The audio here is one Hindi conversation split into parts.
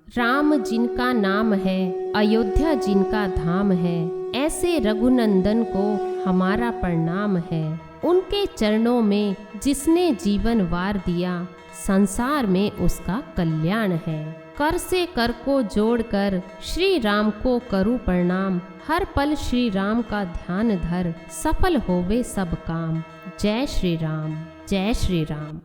राम जिनका नाम है, अयोध्या जिनका धाम है, ऐसे रघुनंदन को हमारा प्रणाम है। उनके चरणों में जिसने जीवन वार दिया, संसार में उसका कल्याण है। कर से कर को जोड़कर श्री राम को करूं प्रणाम, हर पल श्री राम का ध्यान धर, सफल होवे सब काम। जय श्री राम, जय श्री राम।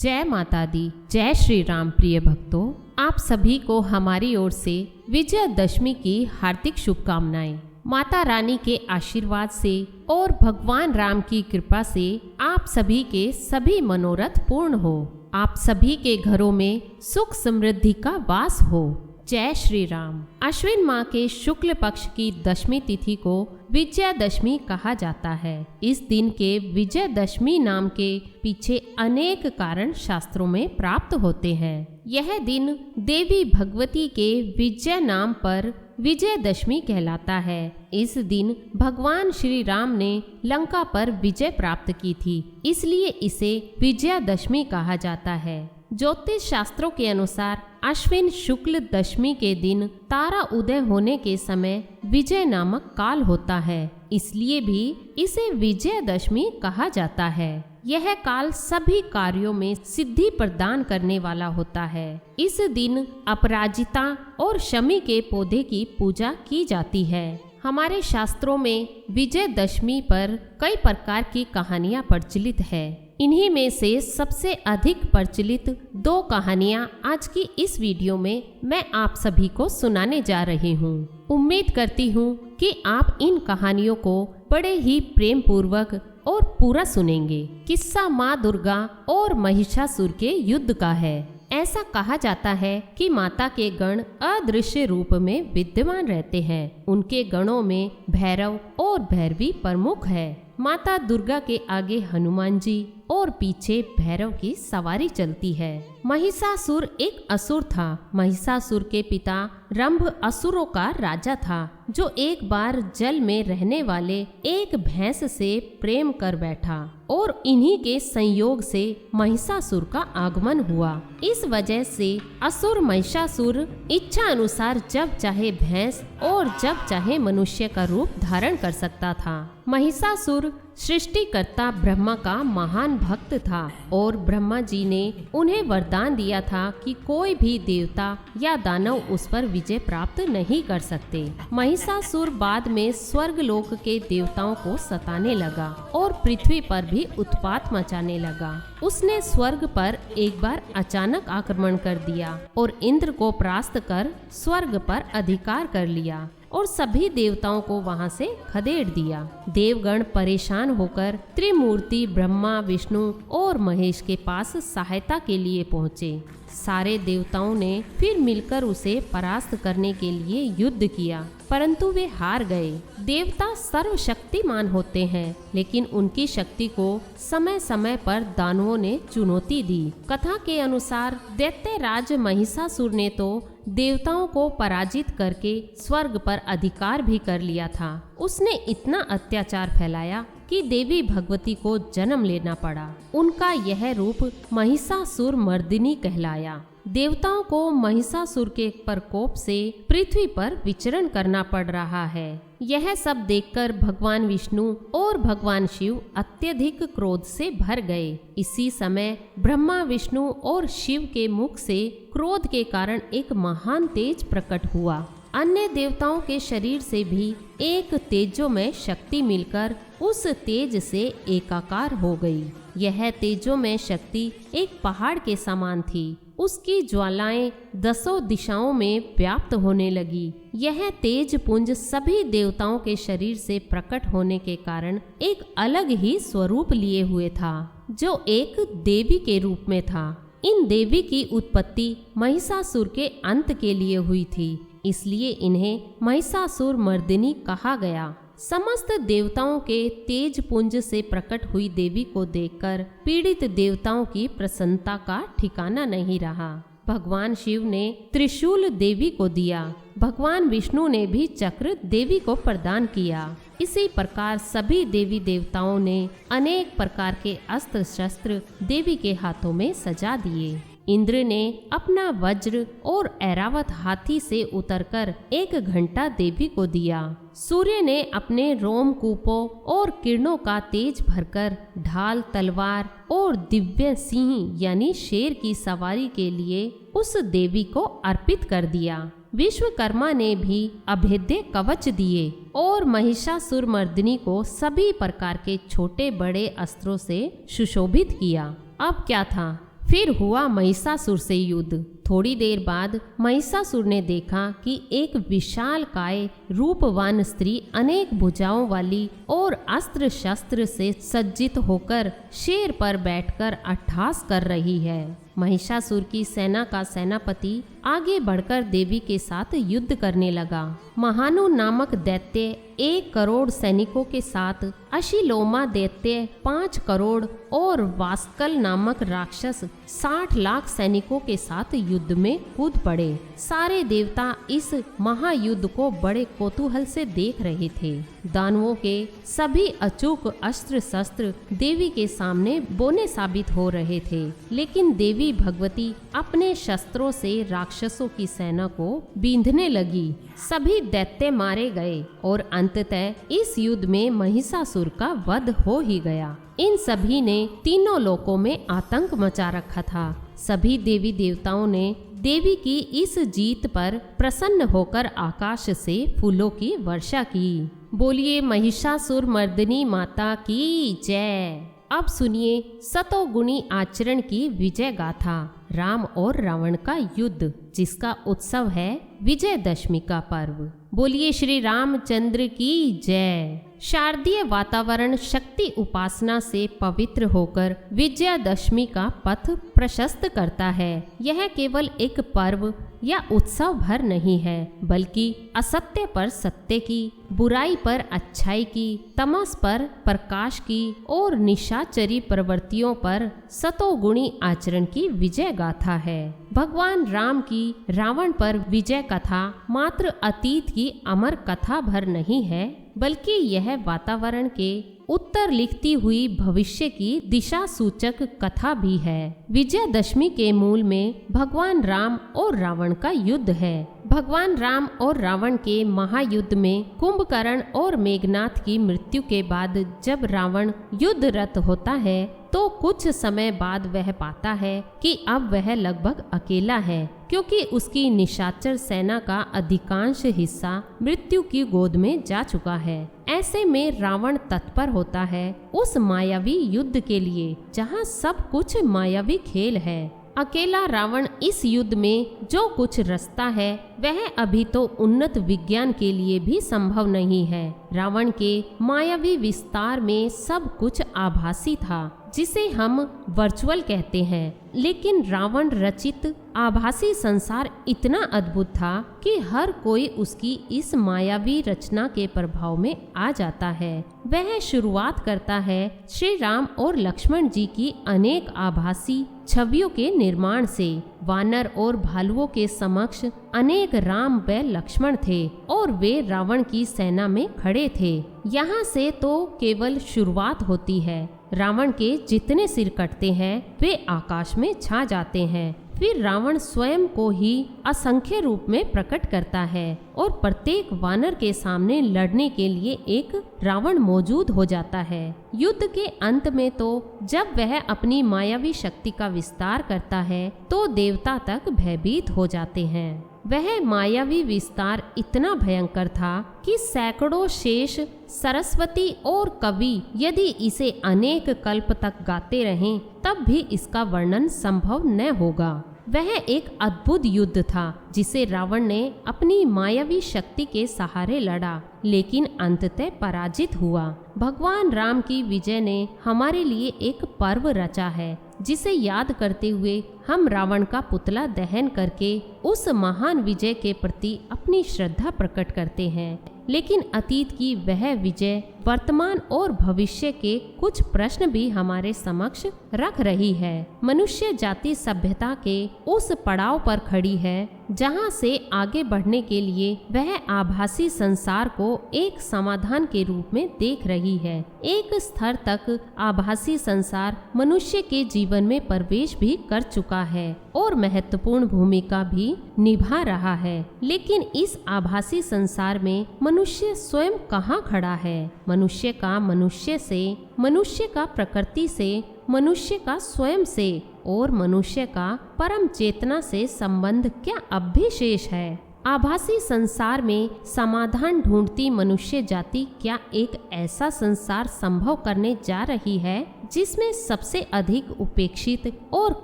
जय माता दी, जय श्री राम। प्रिय भक्तों, आप सभी को हमारी ओर से विजयदशमी की हार्दिक शुभकामनाएं। माता रानी के आशीर्वाद से और भगवान राम की कृपा से आप सभी के सभी मनोरथ पूर्ण हो, आप सभी के घरों में सुख समृद्धि का वास हो। जय श्री राम। अश्विन माह के शुक्ल पक्ष की दशमी तिथि को विजयदशमी कहा जाता है। इस दिन के विजयदशमी नाम के पीछे अनेक कारण शास्त्रों में प्राप्त होते हैं। यह दिन देवी भगवती के विजय नाम पर विजयदशमी कहलाता है। इस दिन भगवान श्री राम ने लंका पर विजय प्राप्त की थी, इसलिए इसे विजयदशमी कहा जाता है। ज्योतिष शास्त्रों के अनुसार अश्विन शुक्ल दशमी के दिन तारा उदय होने के समय विजय नामक काल होता है, इसलिए भी इसे विजयदशमी कहा जाता है। यह काल सभी कार्यों में सिद्धि प्रदान करने वाला होता है। इस दिन अपराजिता और शमी के पौधे की पूजा की जाती है। हमारे शास्त्रों में विजयदशमी पर कई प्रकार की कहानियां प्रचलित है। इन्हीं में से सबसे अधिक प्रचलित दो कहानियां आज की इस वीडियो में मैं आप सभी को सुनाने जा रही हूं। उम्मीद करती हूं कि आप इन कहानियों को बड़े ही प्रेम पूर्वक और पूरा सुनेंगे। किस्सा माँ दुर्गा और महिषासुर के युद्ध का है। ऐसा कहा जाता है कि माता के गण अदृश्य रूप में विद्यमान रहते हैं। उनके गणों में भैरव और भैरवी प्रमुख है। माता दुर्गा के आगे हनुमान जी और पीछे भैरव की सवारी चलती है। महिषासुर एक असुर था। महिषासुर के पिता रंभ असुरों का राजा था, जो एक बार जल में रहने वाले एक भैंस से प्रेम कर बैठा और इन्हीं के संयोग से महिषासुर का आगमन हुआ। इस वजह से असुर महिषासुर इच्छा अनुसार जब चाहे भैंस और जब चाहे मनुष्य का रूप धारण कर सकता था। महिषासुर सृष्टिकर्ता ब्रह्मा का महान भक्त था और ब्रह्मा जी ने उन्हें वरदान दिया था कि कोई भी देवता या दानव उस पर विजय प्राप्त नहीं कर सकते। महिषासुर बाद में स्वर्ग लोक के देवताओं को सताने लगा और पृथ्वी पर भी उत्पात मचाने लगा। उसने स्वर्ग पर एक बार अचानक आक्रमण कर दिया और इंद्र को परास्त कर स्वर्ग पर अधिकार कर लिया और सभी देवताओं को वहां से खदेड़ दिया। देवगण परेशान होकर त्रिमूर्ति ब्रह्मा, विष्णु और महेश के पास सहायता के लिए पहुँचे। सारे देवताओं ने फिर मिलकर उसे परास्त करने के लिए युद्ध किया, परंतु वे हार गए। देवता सर्वशक्तिमान होते हैं, लेकिन उनकी शक्ति को समय समय पर दानवों ने चुनौती दी। कथा के अनुसार दैत्यराज महिषासुर ने तो देवताओं को पराजित करके स्वर्ग पर अधिकार भी कर लिया था। उसने इतना अत्याचार फैलाया कि देवी भगवती को जन्म लेना पड़ा। उनका यह रूप महिषासुर मर्दिनी कहलाया। देवताओं को महिषासुर के प्रकोप से पृथ्वी पर विचरण करना पड़ रहा है। यह सब देखकर भगवान विष्णु और भगवान शिव अत्यधिक क्रोध से भर गए। इसी समय ब्रह्मा, विष्णु और शिव के मुख से क्रोध के कारण एक महान तेज प्रकट हुआ। अन्य देवताओं के शरीर से भी एक तेजोमय शक्ति मिलकर उस तेज से एकाकार हो गई। यह तेजोमय शक्ति एक पहाड़ के समान थी। उसकी ज्वालाएं दसों दिशाओं में व्याप्त होने लगी। यह तेज पुंज सभी देवताओं के शरीर से प्रकट होने के कारण एक अलग ही स्वरूप लिए हुए था, जो एक देवी के रूप में था। इन देवी की उत्पत्ति महिषासुर के अंत के लिए हुई थी, इसलिए इन्हें महिषासुर मर्दिनी कहा गया। समस्त देवताओं के तेज पुंज से प्रकट हुई देवी को देखकर पीड़ित देवताओं की प्रसन्नता का ठिकाना नहीं रहा। भगवान शिव ने त्रिशूल देवी को दिया। भगवान विष्णु ने भी चक्र देवी को प्रदान किया। इसी प्रकार सभी देवी देवताओं ने अनेक प्रकार के अस्त्र शस्त्र देवी के हाथों में सजा दिए। इंद्र ने अपना वज्र और ऐरावत हाथी से उतरकर एक घंटा देवी को दिया। सूर्य ने अपने रोमकूपों और किरणों का तेज भरकर ढाल, तलवार और दिव्य सिंह यानी शेर की सवारी के लिए उस देवी को अर्पित कर दिया। विश्वकर्मा ने भी अभेद्य कवच दिए और महिषासुर मर्दिनी को सभी प्रकार के छोटे बड़े अस्त्रों से सुशोभित किया। अब क्या था, फिर हुआ महिषासुर से युद्ध। थोड़ी देर बाद महिषासुर ने देखा कि एक विशाल काय रूपवान स्त्री अनेक भुजाओं वाली और अस्त्र शस्त्र से सज्जित होकर शेर पर बैठकर अट्टहास कर रही है। महिषासुर की सेना का सेनापति आगे बढ़कर देवी के साथ युद्ध करने लगा। महानु नामक दैत्य 1 करोड़ सैनिकों के साथ, अशिलोमा दैत्य 5 करोड़ और वास्कल नामक राक्षस 60 लाख सैनिकों के साथ युद्ध में कूद पड़े। सारे देवता इस महायुद्ध को बड़े कौतूहल से देख रहे थे। दानवों के सभी अचूक अस्त्र शस्त्र देवी के सामने बोने साबित हो रहे थे, लेकिन देवी भगवती अपने शस्त्रों से राक्षसों की सेना को बींधने लगी। सभी दैत्य मारे गए और अंततः इस युद्ध में महिषासुर का वध हो ही गया। इन सभी ने तीनों लोकों में आतंक मचा रखा था। सभी देवी देवताओं ने देवी की इस जीत पर प्रसन्न होकर आकाश से फूलों की वर्षा की। बोलिए महिषासुर मर्दिनी माता की जय। अब सुनिए सतोगुणी आचरण की विजय गाथा, राम और रावण का युद्ध, जिसका उत्सव है विजयदशमी का पर्व। बोलिए श्री रामचंद्र की जय। शारदीय वातावरण शक्ति उपासना से पवित्र होकर विजयादशमी का पथ प्रशस्त करता है। यह केवल एक पर्व या उत्सव भर नहीं है, बल्कि असत्य पर सत्य की, बुराई पर अच्छाई की, तमस पर प्रकाश की और निशाचरी प्रवृत्तियों पर सतोगुणी आचरण की विजय गाथा है। भगवान राम की रावण पर विजय कथा मात्र अतीत की अमर कथा भर नहीं है, बल्कि यह वातावरण के उत्तर लिखती हुई भविष्य की दिशा सूचक कथा भी है। विजयदशमी के मूल में भगवान राम और रावण का युद्ध है। भगवान राम और रावण के महायुद्ध में कुंभकर्ण और मेघनाथ की मृत्यु के बाद जब रावण युद्धरत होता है तो कुछ समय बाद वह पाता है कि अब वह लगभग अकेला है, क्योंकि उसकी निशाचर सेना का अधिकांश हिस्सा मृत्यु की गोद में जा चुका है। ऐसे में रावण तत्पर होता है उस मायावी युद्ध के लिए जहाँ सब कुछ मायावी खेल है। अकेला रावण इस युद्ध में जो कुछ रचता है वह अभी तो उन्नत विज्ञान के लिए भी संभव नहीं है। रावण के मायावी विस्तार में सब कुछ आभासी था, जिसे हम वर्चुअल कहते हैं, लेकिन रावण रचित आभासी संसार इतना अद्भुत था कि हर कोई उसकी इस मायावी रचना के प्रभाव में आ जाता है। वह शुरुआत करता है श्री राम और लक्ष्मण जी की अनेक आभासी छवियों के निर्माण से। वानर और भालुओं के समक्ष अनेक राम व लक्ष्मण थे और वे रावण की सेना में खड़े थे। यहाँ से तो केवल शुरुआत होती है। रावण के जितने सिर कटते हैं वे आकाश में छा जाते हैं। फिर रावण स्वयं को ही असंख्य रूप में प्रकट करता है और प्रत्येक वानर के सामने लड़ने के लिए एक रावण मौजूद हो जाता है। युद्ध के अंत में तो जब वह अपनी मायावी शक्ति का विस्तार करता है तो देवता तक भयभीत हो जाते हैं। वह मायावी विस्तार इतना भयंकर था कि सैकड़ों शेष, सरस्वती और कवि यदि इसे अनेक कल्प तक गाते रहें तब भी इसका वर्णन संभव न होगा। वह एक अद्भुत युद्ध था जिसे रावण ने अपनी मायावी शक्ति के सहारे लड़ा, लेकिन अंततः पराजित हुआ। भगवान राम की विजय ने हमारे लिए एक पर्व रचा है, जिसे याद करते हुए हम रावण का पुतला दहन करके उस महान विजय के प्रति अपनी श्रद्धा प्रकट करते हैं। लेकिन अतीत की वह विजय वर्तमान और भविष्य के कुछ प्रश्न भी हमारे समक्ष रख रही है। मनुष्य जाति सभ्यता के उस पड़ाव पर खड़ी है जहां से आगे बढ़ने के लिए वह आभासी संसार को एक समाधान के रूप में देख रही है। एक स्तर तक आभासी संसार मनुष्य के जीवन में प्रवेश भी कर चुका है और महत्वपूर्ण भूमिका भी निभा रहा है, लेकिन इस आभासी संसार में मनुष्य स्वयं कहाँ खड़ा है? मनुष्य का मनुष्य से, मनुष्य का प्रकृति से, मनुष्य का स्वयं से और मनुष्य का परम चेतना से संबंध क्या अब भी शेष है? आभासी संसार में समाधान ढूंढती मनुष्य जाति क्या एक ऐसा संसार संभव करने जा रही है जिसमें सबसे अधिक उपेक्षित और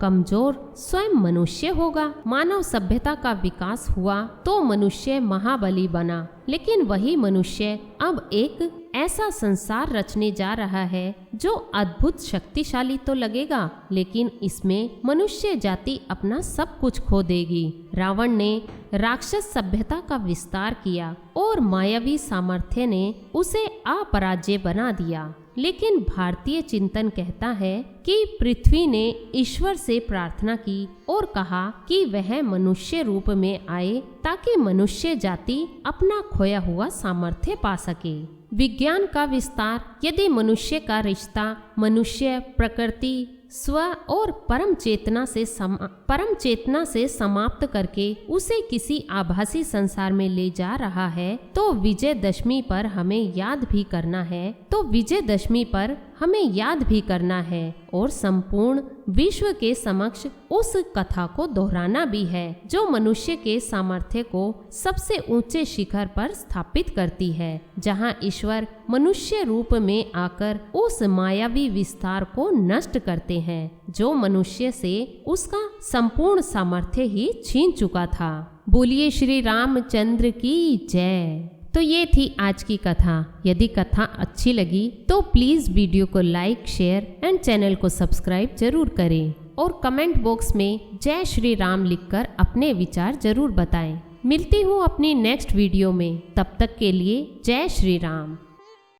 कमजोर स्वयं मनुष्य होगा? मानव सभ्यता का विकास हुआ तो मनुष्य महाबली बना, लेकिन वही मनुष्य अब एक ऐसा संसार रचने जा रहा है जो अद्भुत शक्तिशाली तो लगेगा, लेकिन इसमें मनुष्य जाति अपना सब कुछ खो देगी। रावण ने राक्षस सभ्यता का विस्तार किया और मायावी सामर्थ्य ने उसे अपराज्य बना दिया, लेकिन भारतीय चिंतन कहता है कि पृथ्वी ने ईश्वर से प्रार्थना की और कहा कि वह मनुष्य रूप में आए ताकि मनुष्य जाति अपना खोया हुआ सामर्थ्य पा सके। विज्ञान का विस्तार यदि मनुष्य का रिश्ता मनुष्य, प्रकृति, स्व और परम चेतना से समाप्त करके उसे किसी आभासी संसार में ले जा रहा है, तो विजयदशमी पर हमें याद भी करना है और संपूर्ण विश्व के समक्ष उस कथा को दोहराना भी है जो मनुष्य के सामर्थ्य को सबसे ऊंचे शिखर पर स्थापित करती है, जहां ईश्वर मनुष्य रूप में आकर उस मायावी विस्तार को नष्ट करते हैं जो मनुष्य से उसका संपूर्ण सामर्थ्य ही छीन चुका था। बोलिए श्री रामचंद्र की जय। तो ये थी आज की कथा। यदि कथा अच्छी लगी तो प्लीज़ वीडियो को लाइक, शेयर एंड चैनल को सब्सक्राइब जरूर करें और कमेंट बॉक्स में जय श्री राम लिखकर अपने विचार जरूर बताएं। मिलती हूँ अपनी नेक्स्ट वीडियो में, तब तक के लिए जय श्री राम।